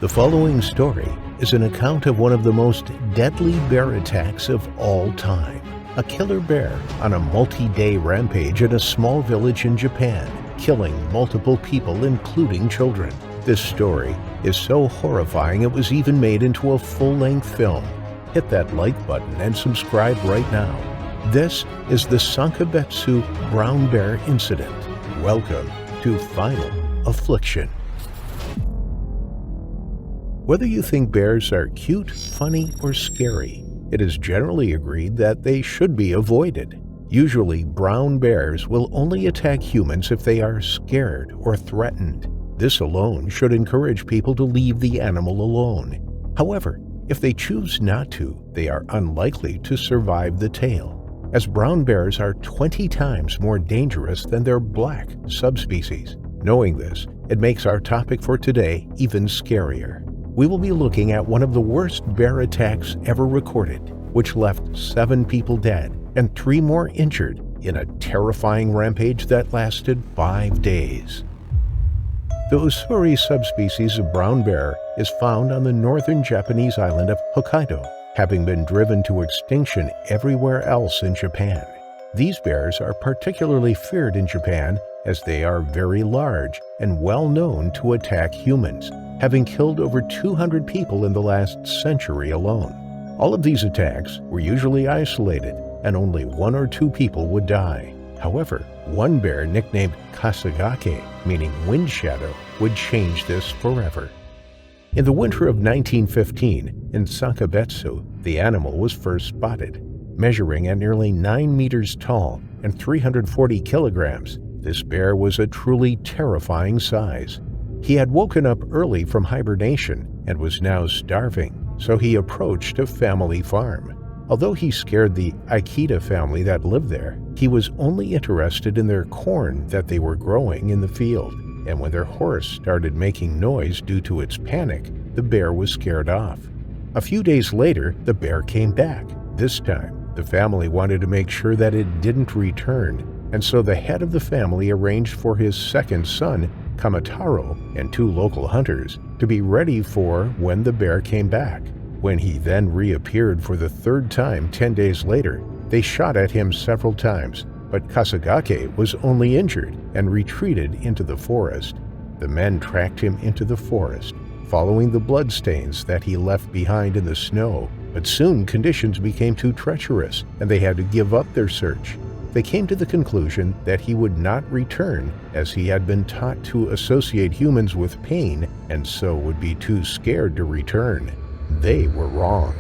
The following story is an account of one of the most deadly bear attacks of all time. A killer bear on a multi-day rampage in a small village in Japan, killing multiple people, including children. This story is so horrifying it was even made into a full-length film. Hit that like button and subscribe right now. This is the Sankabetsu brown bear incident. Welcome to Final Affliction. Whether you think bears are cute, funny, or scary, it is generally agreed that they should be avoided. Usually, brown bears will only attack humans if they are scared or threatened. This alone should encourage people to leave the animal alone. However, if they choose not to, they are unlikely to survive the tale, as brown bears are 20 times more dangerous than their black subspecies. Knowing this, it makes our topic for today even scarier. We will be looking at one of the worst bear attacks ever recorded, which left 7 people dead and 3 more injured in a terrifying rampage that lasted 5 days. The Usuri subspecies of brown bear is found on the northern Japanese island of Hokkaido, having been driven to extinction everywhere else in Japan. These bears are particularly feared in Japan as they are very large and well known to attack humans, having killed over 200 people in the last century alone. All of these attacks were usually isolated, and only 1 or 2 people would die. However, one bear nicknamed Kasagake, meaning wind shadow, would change this forever. In the winter of 1915, in Sankabetsu, the animal was first spotted. Measuring at nearly 9 meters tall and 340 kilograms, this bear was a truly terrifying size. He had woken up early from hibernation and was now starving, so he approached a family farm. Although he scared the Ikeda family that lived there, he was only interested in their corn that they were growing in the field, and when their horse started making noise due to its panic, the bear was scared off. A few days later, the bear came back. This time, the family wanted to make sure that it didn't return, and so the head of the family arranged for his second son, Kamataro, and 2 local hunters to be ready for when the bear came back. When he then reappeared for the 3rd time 10 days later, they shot at him several times, but Kasagake was only injured and retreated into the forest. The men tracked him into the forest, following the bloodstains that he left behind in the snow, but soon conditions became too treacherous and they had to give up their search. They came to the conclusion that he would not return, as he had been taught to associate humans with pain and so would be too scared to return. They were wrong.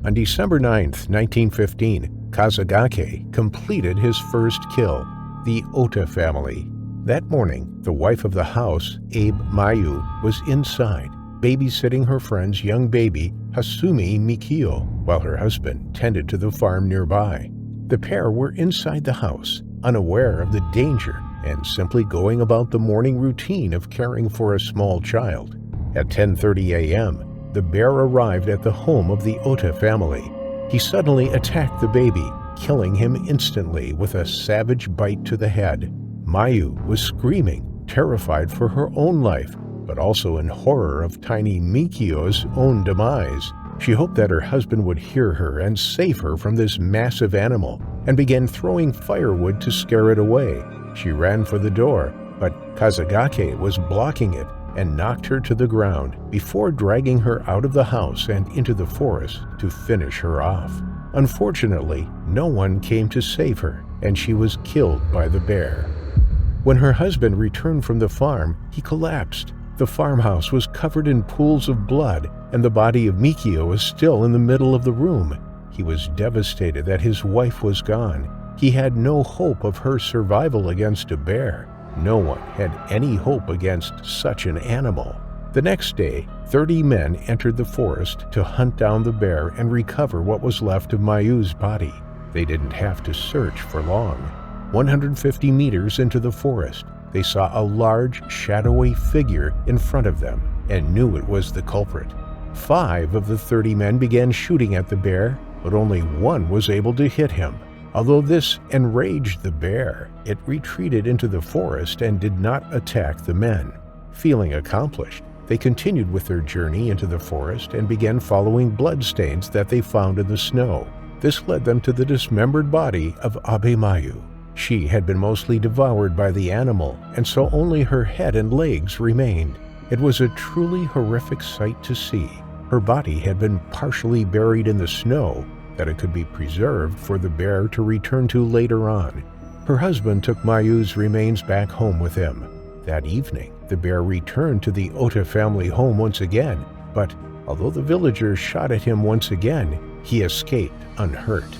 On December 9, 1915, Kasagake completed his first kill, the Ota family. That morning, the wife of the house, Abe Mayu, was inside, babysitting her friend's young baby, Hasumi Mikio, while her husband tended to the farm nearby. The pair were inside the house, unaware of the danger, and simply going about the morning routine of caring for a small child. At 10:30 a.m., the bear arrived at the home of the Ota family. He suddenly attacked the baby, killing him instantly with a savage bite to the head. Mayu was screaming, terrified for her own life, but also in horror of tiny Mikio's own demise. She hoped that her husband would hear her and save her from this massive animal, and began throwing firewood to scare it away. She ran for the door, but Kasagake was blocking it and knocked her to the ground before dragging her out of the house and into the forest to finish her off. Unfortunately, no one came to save her, and she was killed by the bear. When her husband returned from the farm, he collapsed. The farmhouse was covered in pools of blood, and the body of Mikio was still in the middle of the room. He was devastated that his wife was gone. He had no hope of her survival against a bear. No one had any hope against such an animal. The next day, 30 men entered the forest to hunt down the bear and recover what was left of Mayu's body. They didn't have to search for long. 150 meters into the forest, they saw a large, shadowy figure in front of them and knew it was the culprit. 5 of the 30 men began shooting at the bear, but only 1 was able to hit him. Although this enraged the bear, it retreated into the forest and did not attack the men. Feeling accomplished, They continued with their journey into the forest and began following bloodstains that they found in the snow. This led them to the dismembered body of Abe Mayu. She had been mostly devoured by the animal, and so only her head and legs remained. It was a truly horrific sight to see. Her body had been partially buried in the snow, that it could be preserved for the bear to return to later on. Her husband took Mayu's remains back home with him. That evening, the bear returned to the Ota family home once again, but although the villagers shot at him once again, he escaped unhurt.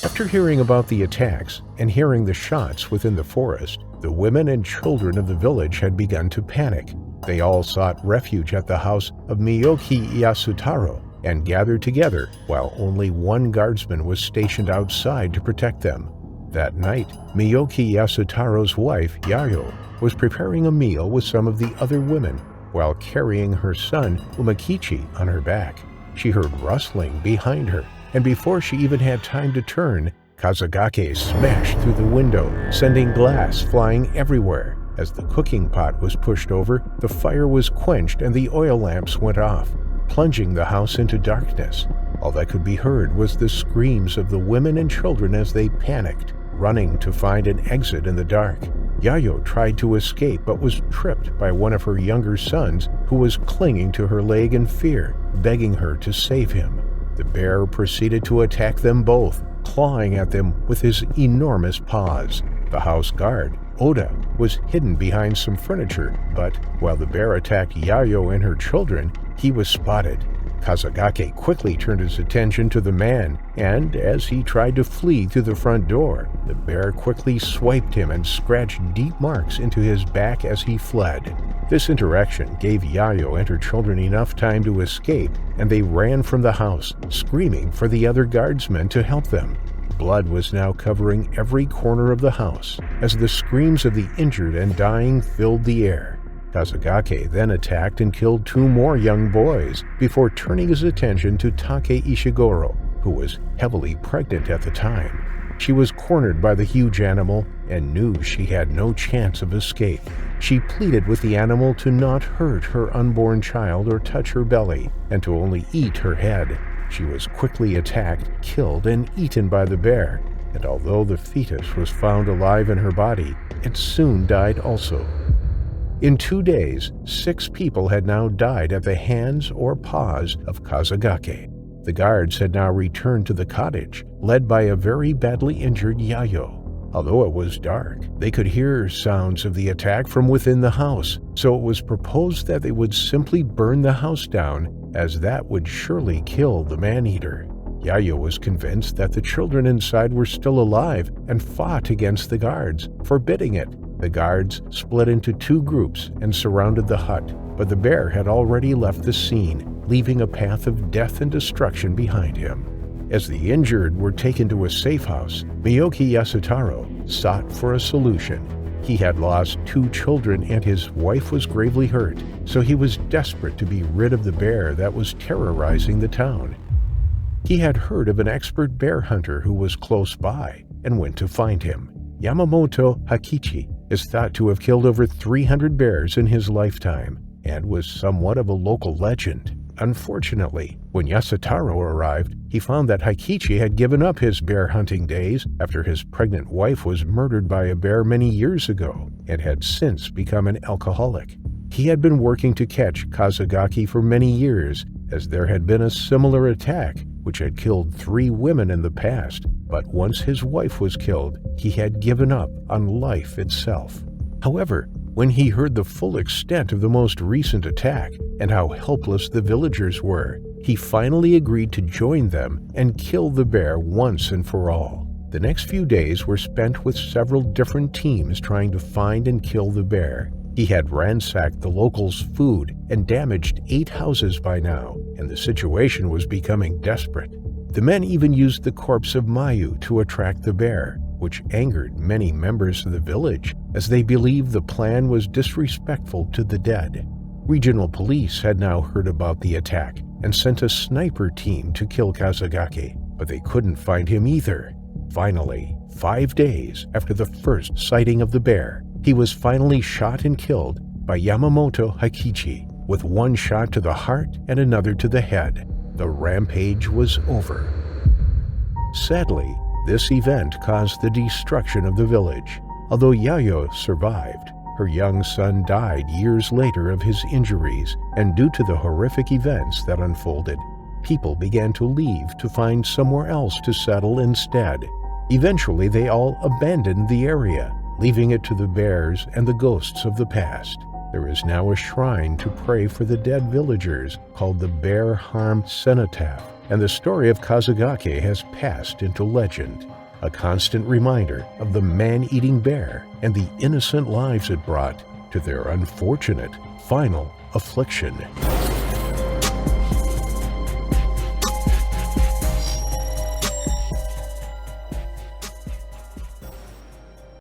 After hearing about the attacks and hearing the shots within the forest, the women and children of the village had begun to panic. They all sought refuge at the house of Miyoki Yasutaro and gathered together while only one guardsman was stationed outside to protect them. That night, Miyoki Yasutaro's wife, Yayo, was preparing a meal with some of the other women while carrying her son, Umakichi, on her back. She heard rustling behind her, and before she even had time to turn, Kazagake smashed through the window, sending glass flying everywhere. As the cooking pot was pushed over, the fire was quenched and the oil lamps went off, plunging the house into darkness. All that could be heard was the screams of the women and children as they panicked, running to find an exit in the dark. Yayo tried to escape but was tripped by one of her younger sons who was clinging to her leg in fear, begging her to save him. The bear proceeded to attack them both, clawing at them with his enormous paws. The house guard, Oda, was hidden behind some furniture, but while the bear attacked Yayo and her children, he was spotted. Kazagake quickly turned his attention to the man, and as he tried to flee through the front door, the bear quickly swiped him and scratched deep marks into his back as he fled. This interaction gave Yayo and her children enough time to escape, and they ran from the house, screaming for the other guardsmen to help them. Blood was now covering every corner of the house, as the screams of the injured and dying filled the air. Kazagake then attacked and killed 2 more young boys before turning his attention to Take Ishiguro, who was heavily pregnant at the time. She was cornered by the huge animal and knew she had no chance of escape. She pleaded with the animal to not hurt her unborn child or touch her belly, and to only eat her head. She was quickly attacked, killed, and eaten by the bear, and although the fetus was found alive in her body, it soon died also. In 2 days, 6 people had now died at the hands or paws of Kazagake. The guards had now returned to the cottage, led by a very badly injured Yayo. Although it was dark, they could hear sounds of the attack from within the house, so it was proposed that they would simply burn the house down, as that would surely kill the man-eater. Yayo was convinced that the children inside were still alive and fought against the guards, forbidding it. The guards split into 2 groups and surrounded the hut, but the bear had already left the scene, leaving a path of death and destruction behind him. As the injured were taken to a safe house, Miyoki Yasutaro sought for a solution. He had lost 2 children and his wife was gravely hurt, so he was desperate to be rid of the bear that was terrorizing the town. He had heard of an expert bear hunter who was close by and went to find him. Yamamoto Hakichi is thought to have killed over 300 bears in his lifetime and was somewhat of a local legend. Unfortunately, when Yasutaro arrived, he found that Hakichi had given up his bear hunting days after his pregnant wife was murdered by a bear many years ago and had since become an alcoholic. He had been working to catch Kazagake for many years, as there had been a similar attack which had killed 3 women in the past, but once his wife was killed, he had given up on life itself. However, when he heard the full extent of the most recent attack and how helpless the villagers were, he finally agreed to join them and kill the bear once and for all. The next few days were spent with several different teams trying to find and kill the bear. He had ransacked the locals' food and damaged 8 houses by now, and the situation was becoming desperate. The men even used the corpse of Mayu to attract the bear, which angered many members of the village, as they believed the plan was disrespectful to the dead. Regional police had now heard about the attack and sent a sniper team to kill Kazagake, but they couldn't find him either. Finally, 5 days after the first sighting of the bear, he was finally shot and killed by Yamamoto Hakichi. with one shot to the heart and another to the head. The rampage was over. Sadly, this event caused the destruction of the village. Although Yayo survived, her young son died years later of his injuries, and due to the horrific events that unfolded, people began to leave to find somewhere else to settle instead. Eventually, they all abandoned the area, leaving it to the bears and the ghosts of the past. There is now a shrine to pray for the dead villagers called the Bear Harm Cenotaph, and the story of Kazugake has passed into legend, a constant reminder of the man-eating bear and the innocent lives it brought to their unfortunate final affliction.